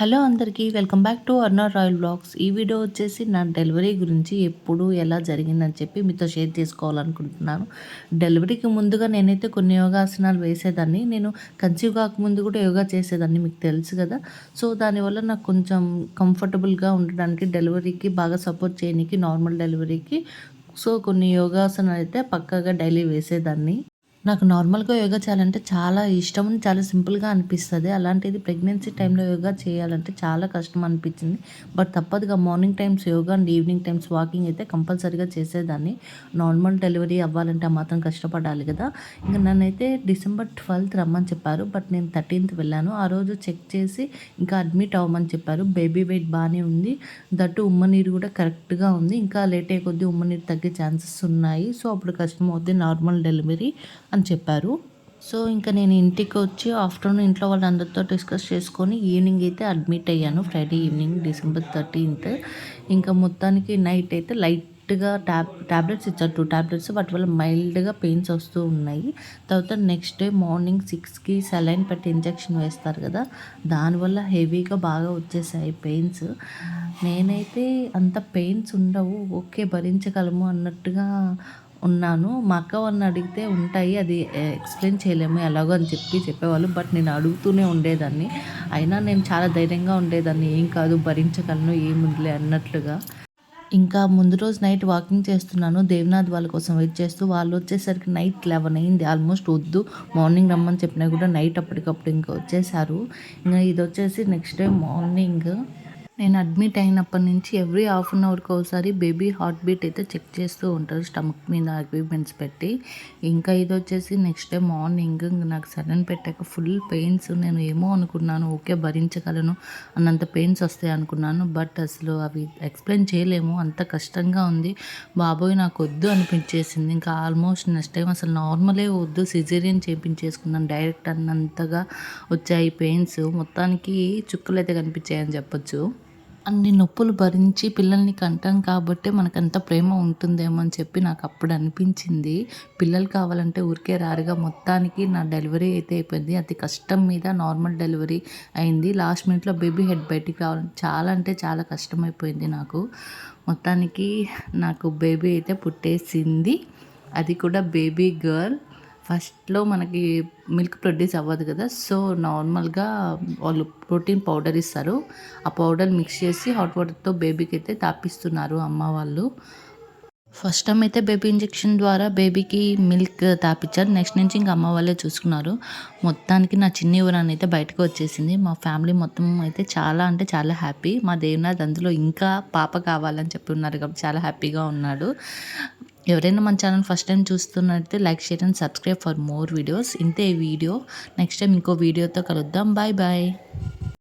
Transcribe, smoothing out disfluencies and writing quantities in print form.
Hello అందరికీ welcome back to Arna Royal Blogs. ఈ video వచ్చేసి నా డెలివరీ గురించి ఎప్పుడు ఎలా జరిగిందని చెప్పి మీతో షేర్ చేసుకోవాలనుకుంటున్నాను. డెలివరీకి ముందుగా నేనైతే కొన్ని యోగాసనాలు వేసేదాన్ని. నేను కన్సీవ్ కాకముందు కూడా యోగా చేసేదాన్ని, మీకు తెలుసు కదా. సో దానివల్ల నాకు కొంచెం కంఫర్టబుల్గా ఉండడానికి, డెలివరీకి బాగా సపోర్ట్ చేయడానికి, నార్మల్ డెలివరీకి సో కొన్ని యోగాసనాలు అయితే పక్కాగా డైలీ వేసేదాన్ని. నాకు నార్మల్‌గా యోగా చేయాలంటే చాలా ఇష్టం. చాలా సింపుల్‌గా అనిపిస్తది. అలాంటిది ప్రెగ్నెన్సీ టైంలో యోగా చేయాలంటే చాలా కష్టం అనిపించింది. బట్ తప్పదుగా morning times yoga and evening times walking అయితే కంపల్సరీగా చేసేదాన్ని. నార్మల్ డెలివరీ అవ్వాలంటే ఆ మాత్రం కష్టపడాలి కదా. ఇంక నన్నైతే డిసెంబర్ 12థ్ రమ్మని చెప్పారు. బట్ నేను 13థ్ వెళ్ళాను. ఆ రోజు చెక్ చేసి ఇంకా అడ్మిట్ అవ్వమని చెప్పారు. బేబీ వెయిట్ బానే ఉంది. దట్టు ఉమ్మనీరు కూడా కరెక్ట్‌గా ఉంది. ఇంకా లేట్ అయ్యే కొద్దీ ఉమ్మనీరు తగ్గే ఛాన్సెస్ ఉన్నాయి. సో అప్పుడు కష్టమవుద్ది నార్మల్ డెలివరీ అని చెప్పారు. సో ఇంకా నేను ఇంటికి వచ్చి ఆఫ్టర్నూన్ ఇంట్లో వాళ్ళందరితో డిస్కస్ చేసుకొని ఈవినింగ్ అయితే అడ్మిట్ అయ్యాను. ఫ్రైడే ఈవినింగ్ డిసెంబర్ 13థ్. ఇంకా మొత్తానికి నైట్ అయితే లైట్గా ట్యాబ్లెట్స్ ఇచ్చారు, 2 ట్యాబ్లెట్స్. వాటి వల్ల మైల్డ్గా పెయిన్స్ వస్తూ ఉన్నాయి. తర్వాత నెక్స్ట్ డే మార్నింగ్ 6కి సెలైన్ పెట్టి ఇంజెక్షన్ వేస్తారు కదా, దానివల్ల హెవీగా బాగా వచ్చేసాయి పెయిన్స్. నేనైతే అంత పెయిన్స్ ఉండవు, ఓకే భరించగలము అన్నట్టుగా ఉన్నాను. మా అక్క వాళ్ళని అడిగితే ఉంటాయి, అది ఎక్స్‌ప్లెయిన్ చేయలేము ఎలాగో అని చెప్పేవాళ్ళు. బట్ నేను అడుగుతూనే ఉండేదాన్ని. అయినా నేను చాలా ధైర్యంగా ఉండేదాన్ని. ఏం కాదు భరించగలను, ఏముందిలే అన్నట్లుగా. ఇంకా ముందు రోజు నైట్ వాకింగ్ చేస్తున్నాను. దేవనాథ్ వాళ్ళ కోసం వెయిట్ చేస్తూ, వాళ్ళు వచ్చేసరికి నైట్ 11 అయింది ఆల్మోస్ట్. వద్దు మార్నింగ్ రమ్మని చెప్పినా కూడా నైట్ అప్పటికప్పుడు ఇంకా వచ్చేసారు. ఇంక ఇది వచ్చేసి నెక్స్ట్ డే మార్నింగ్ నేను అడ్మిట్ అయినప్పటి నుంచి ఎవ్రీ హాఫ్ అన్ అవర్కి ఒకసారి బేబీ హార్ట్ బీట్ అయితే చెక్ చేస్తూ ఉంటారు స్టమక్ మీద ఎక్విప్మెంట్స్ పెట్టి. ఇంకా ఇది వచ్చేసి నెక్స్ట్ డే మార్నింగ్ నాకు సడన్ పెట్టాక ఫుల్ పెయిన్స్. నేను ఏమో అనుకున్నాను, ఓకే భరించగలను అన్నంత పెయిన్స్ వస్తాయి అనుకున్నాను. బట్ అసలు అవి ఎక్స్ప్లెయిన్ చేయలేము, అంత కష్టంగా ఉంది. బాబోయ్ నాకు వద్దు అనిపించేసింది. ఇంకా ఆల్మోస్ట్ నెక్స్ట్ టైం అసలు నార్మలే వద్దు, సిజేరియన్ చేయించేసుకున్నాను డైరెక్ట్ అన్నంతగా వచ్చాయి పెయిన్స్. మొత్తానికి చుక్కలు అయితే కనిపించాయని చెప్పొచ్చు. అన్ని నొప్పులు భరించి పిల్లల్ని కంటాం కాబట్టి మనకంత ప్రేమ ఉంటుందేమో అని చెప్పి నాకు అప్పుడు అనిపించింది. పిల్లలు కావాలంటే ఊరికే రారుగా. మొత్తానికి నా డెలివరీ అయితే అయిపోయింది. అతి కష్టం మీద నార్మల్ డెలివరీ అయింది. లాస్ట్ మినిట్లో బేబీ హెడ్ బయటికి రావాలంటే చాలా అంటే చాలా కష్టమైపోయింది నాకు. మొత్తానికి నాకు బేబీ అయితే పుట్టేసింది. అది కూడా బేబీ గర్ల్. ఫస్ట్‌లో మనకి మిల్క్ ప్రొడ్యూస్ అవ్వదు కదా. సో నార్మల్‌గా వాళ్ళు ప్రోటీన్ పౌడర్ ఇస్తారు. ఆ పౌడర్ మిక్స్ చేసి హాట్ వాటర్‌తో బేబీకి అయితే తాపిస్తున్నారు అమ్మ వాళ్ళు. ఫస్ట్ టైం అయితే బేబీ ఇంజెక్షన్ ద్వారా బేబీకి మిల్క్ తాపిచ్చారు. నెక్స్ట్ నుంచి ఇంక అమ్మ వాళ్ళే చూసుకున్నారు. మొత్తానికి నా చిన్ని యువరాణి అయితే బయటకు వచ్చేసింది. మా ఫ్యామిలీ మొత్తం అయితే చాలా అంటే చాలా హ్యాపీ. మా దేవనాథ్ అందులో ఇంకా పాప కావాలని చెప్పి ఉన్నారు కాబట్టి చాలా హ్యాపీగా ఉన్నాడు. ఎవరైనా మన ఛానల్ ఫస్ట్ టైం చూస్తున్నట్లయితే like, share and subscribe for more videos. ఇంతే ఈ వీడియో. నెక్స్ట్ టైం ఇంకో వీడియోతో కలుద్దాం. Bye bye.